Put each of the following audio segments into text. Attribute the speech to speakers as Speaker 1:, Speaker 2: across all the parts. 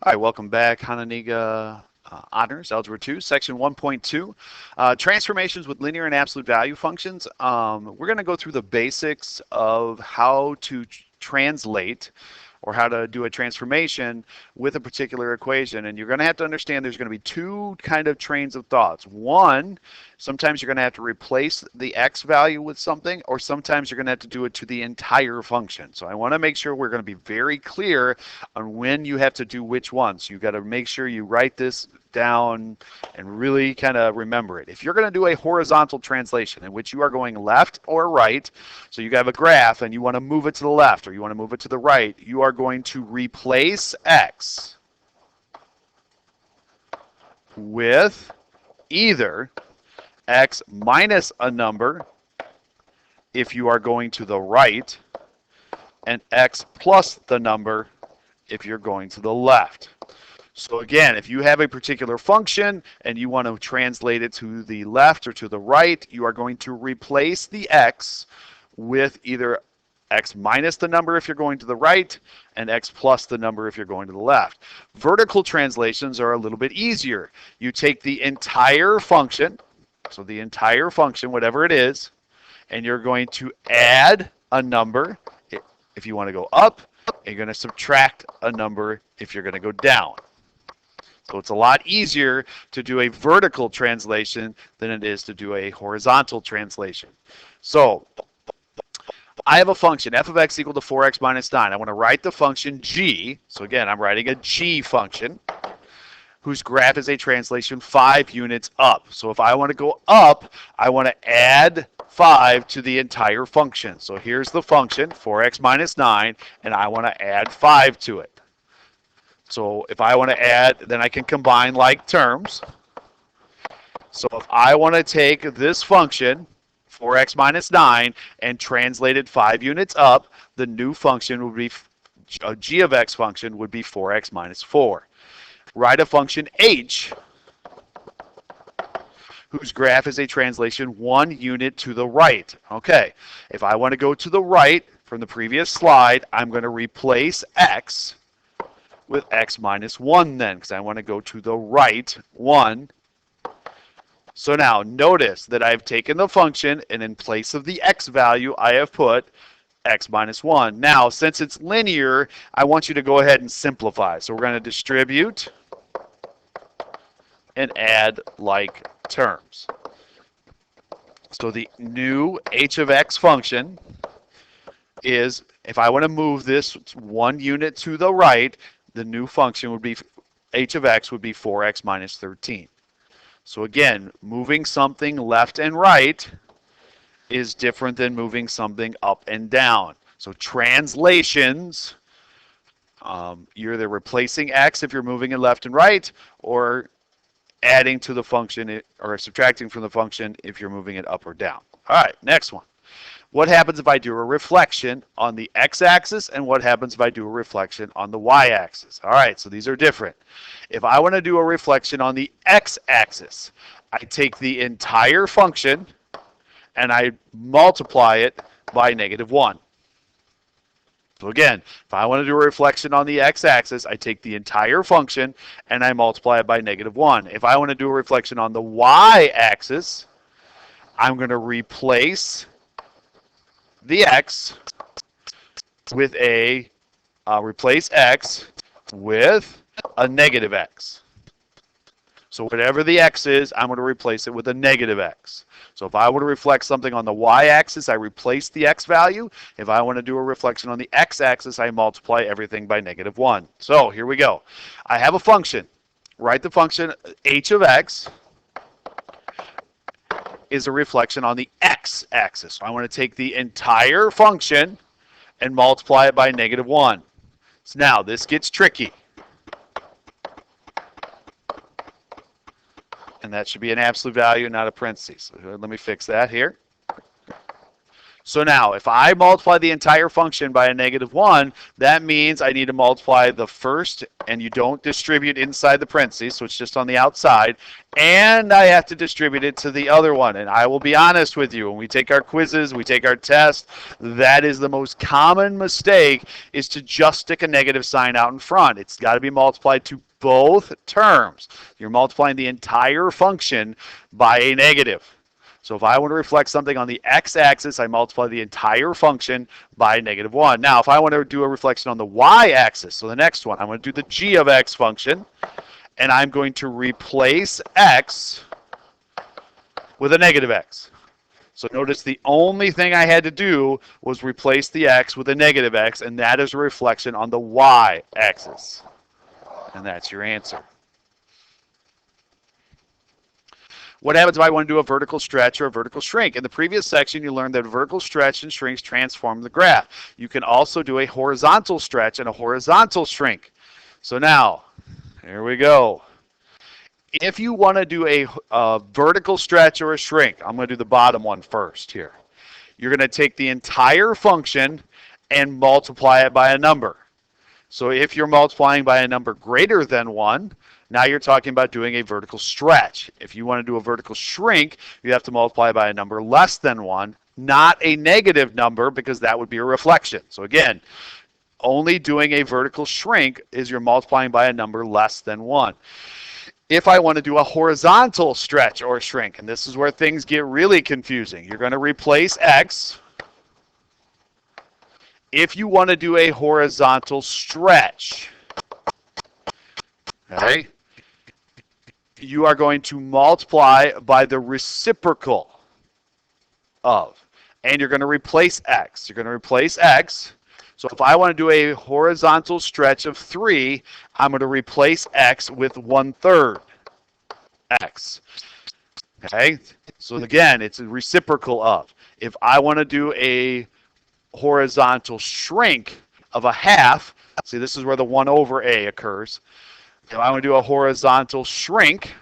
Speaker 1: All right, welcome back, Hononegah Honors, Algebra 2, Section 1.2, transformations with linear and absolute value functions. We're going to go through the basics of how to translate or how to do a transformation with a particular equation. And you're going to have to understand there's going to be two kind of trains of thoughts. One, sometimes you're going to have to replace the x value with something, or sometimes you're going to have to do it to the entire function. So I want to make sure we're going to be very clear on when you have to do which ones. You got to make sure you write this down and really kind of remember it. If you're going to do a horizontal translation in which you are going left or right, so you have a graph and you want to move it to the left or you want to move it to the right, you are going to replace x with either x minus a number if you are going to the right, and x plus the number if you're going to the left. So again, if you have a particular function and you want to translate it to the left or to the right, you are going to replace the x with either x minus the number if you're going to the right and x plus the number if you're going to the left. Vertical translations are a little bit easier. You take the entire function, so the entire function, whatever it is, and you're going to add a number if you want to go up, and you're going to subtract a number if you're going to go down. So it's a lot easier to do a vertical translation than it is to do a horizontal translation. So I have a function, f of x equal to 4x minus 9. I want to write the function g. So again, I'm writing a g function whose graph is a translation 5 units up. So if I want to go up, I want to add 5 to the entire function. So here's the function, 4x minus 9, and I want to add 5 to it. So if I want to add, then I can combine like terms. So if I want to take this function, 4x minus 9, and translate it 5 units up, the new function would be, a g of x function would be 4x minus 4. Write a function h whose graph is a translation 1 unit to the right. Okay, if I want to go to the right from the previous slide, I'm going to replace x with x minus 1 then, because I want to go to the right 1. So now notice that I've taken the function and in place of the x value I have put x minus 1. Now since it's linear, I want you to go ahead and simplify. So we're going to distribute and add like terms. So the new h of x function is, if I want to move this 1 unit to the right, the new function would be, h of x would be 4x minus 13. So again, moving something left and right is different than moving something up and down. So translations, you're either replacing x if you're moving it left and right, or adding to the function or subtracting from the function if you're moving it up or down. All right, next one. What happens if I do a reflection on the x-axis, and what happens if I do a reflection on the y-axis? All right, so these are different. If I want to do a reflection on the x-axis, I take the entire function and I multiply it by -1. So again, if I want to do a reflection on the x-axis, I take the entire function and I multiply it by -1. If I want to do a reflection on the y-axis, I'm going to replace the x with replace x with a -x. So whatever the x is, I'm going to replace it with a -x. So if I want to reflect something on the y-axis, I replace the x value. If I want to do a reflection on the x-axis, I multiply everything by -1. So here we go. I have a function. Write the function h of x is a reflection on the x-axis. So I want to take the entire function and multiply it by -1. So now this gets tricky. And that should be an absolute value, not a parentheses. So let me fix that here. So now, if I multiply the entire function by a -1, that means I need to multiply the first, and you don't distribute inside the parentheses, so it's just on the outside, and I have to distribute it to the other one. And I will be honest with you, when we take our quizzes, we take our tests, that is the most common mistake, is to just stick a negative sign out in front. It's got to be multiplied to both terms. You're multiplying the entire function by a negative. So if I want to reflect something on the x-axis, I multiply the entire function by -1. Now, if I want to do a reflection on the y-axis, so the next one, I'm going to do the g of x function, and I'm going to replace x with a -x. So notice the only thing I had to do was replace the x with a -x, and that is a reflection on the y-axis. And that's your answer. What happens if I want to do a vertical stretch or a vertical shrink? In the previous section, you learned that vertical stretch and shrinks transform the graph. You can also do a horizontal stretch and a horizontal shrink. So now, here we go. If you want to do a vertical stretch or a shrink, I'm going to do the bottom one first here. You're going to take the entire function and multiply it by a number. So if you're multiplying by a number greater than 1, now you're talking about doing a vertical stretch. If you want to do a vertical shrink, you have to multiply by a number less than 1, not a negative number, because that would be a reflection. So again, only doing a vertical shrink is you're multiplying by a number less than 1. If I want to do a horizontal stretch or shrink, and this is where things get really confusing, you're going to replace x. If you want to do a horizontal stretch, okay, you are going to multiply by the reciprocal of, and you're going to replace x. You're going to replace x. So if I want to do a horizontal stretch of 3, I'm going to replace x with 1/3 x. Okay, so again, it's a reciprocal of. If I want to do a horizontal shrink of a half, see, this is where the 1/a occurs. If I want to do a horizontal shrink,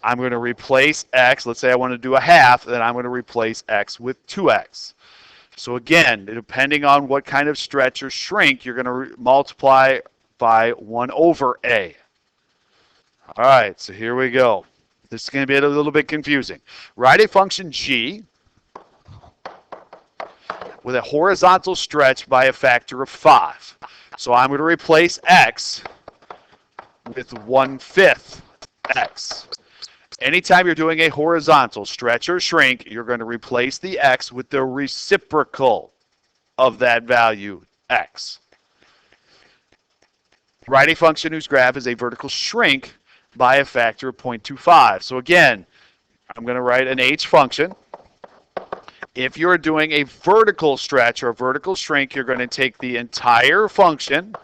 Speaker 1: I'm going to replace x. Let's say I want to do a half, then I'm going to replace x with 2x. So again, depending on what kind of stretch or shrink, you're going to multiply by 1/a. All right, so here we go. This is going to be a little bit confusing. Write a function g with a horizontal stretch by a factor of 5. So I'm going to replace x with 1/5 x. Anytime you're doing a horizontal stretch or shrink, you're going to replace the x with the reciprocal of that value, x. Write a function whose graph is a vertical shrink by a factor of 0.25. So again, I'm going to write an h function. If you're doing a vertical stretch or a vertical shrink, you're going to take the entire function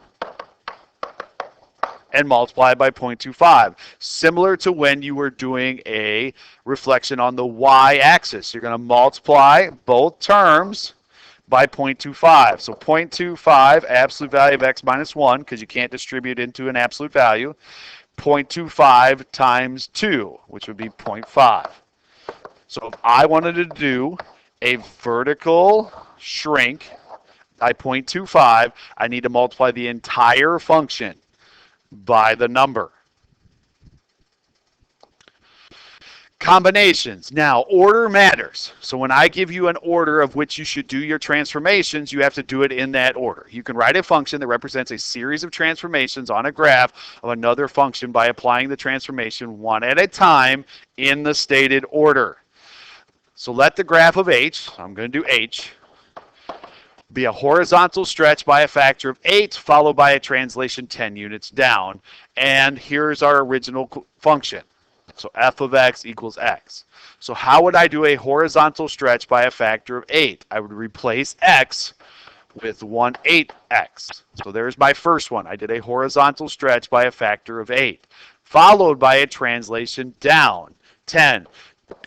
Speaker 1: and multiply by 0.25. Similar to when you were doing a reflection on the y-axis. You're going to multiply both terms by 0.25. So 0.25, absolute value of x minus 1, because you can't distribute into an absolute value. 0.25 times 2, which would be 0.5. So if I wanted to do a vertical shrink by 0.25, I need to multiply the entire function by the number. Combinations. Now, order matters. So when I give you an order of which you should do your transformations, you have to do it in that order. You can write a function that represents a series of transformations on a graph of another function by applying the transformation one at a time in the stated order. So let the graph of h, I'm going to do h, be a horizontal stretch by a factor of 8, followed by a translation 10 units down. And here's our original function. So f of x equals x. So how would I do a horizontal stretch by a factor of 8? I would replace x with 1/8x. So there's my first one. I did a horizontal stretch by a factor of 8, followed by a translation down 10.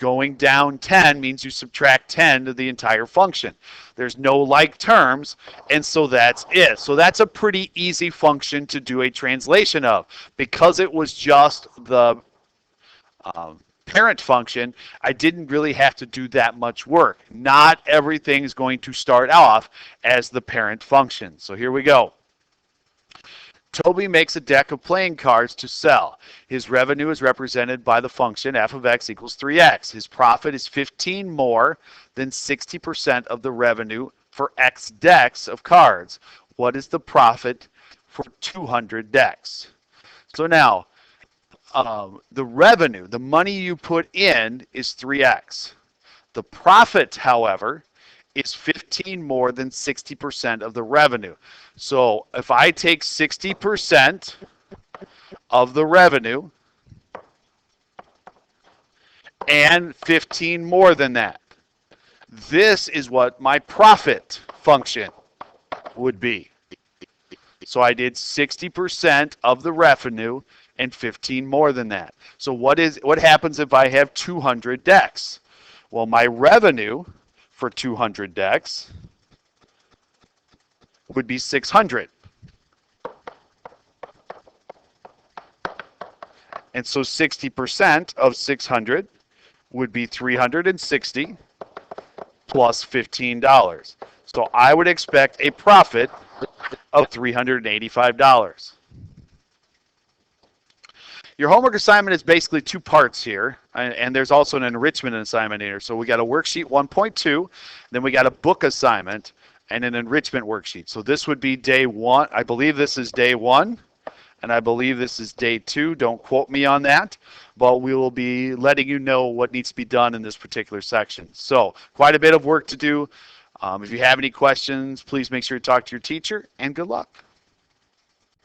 Speaker 1: Going down 10 means you subtract 10 to the entire function. There's no like terms, and so that's it. So that's a pretty easy function to do a translation of. Because it was just the parent function, I didn't really have to do that much work. Not everything is going to start off as the parent function. So here we go. Toby makes a deck of playing cards to sell. His revenue is represented by the function f of x equals 3x. His profit is 15 more than 60% of the revenue for x decks of cards. What is the profit for 200 decks? So now, the revenue, the money you put in, is 3x. The profit, however, is 15 more than 60% of the revenue. So if I take 60% of the revenue and 15 more than that, this is what my profit function would be. So I did 60% of the revenue and 15 more than that. So what happens if I have 200 decks? Well, my revenue for 200 decks would be 600. And so 60% of 600 would be 360 plus $15. So I would expect a profit of $385. Your homework assignment is basically two parts here, and there's also an enrichment assignment here. So we got a worksheet 1.2, then we got a book assignment, and an enrichment worksheet. So this would be day one. I believe this is day one, and I believe this is day two. Don't quote me on that, but we will be letting you know what needs to be done in this particular section. So quite a bit of work to do. If you have any questions, please make sure to talk to your teacher, and good luck.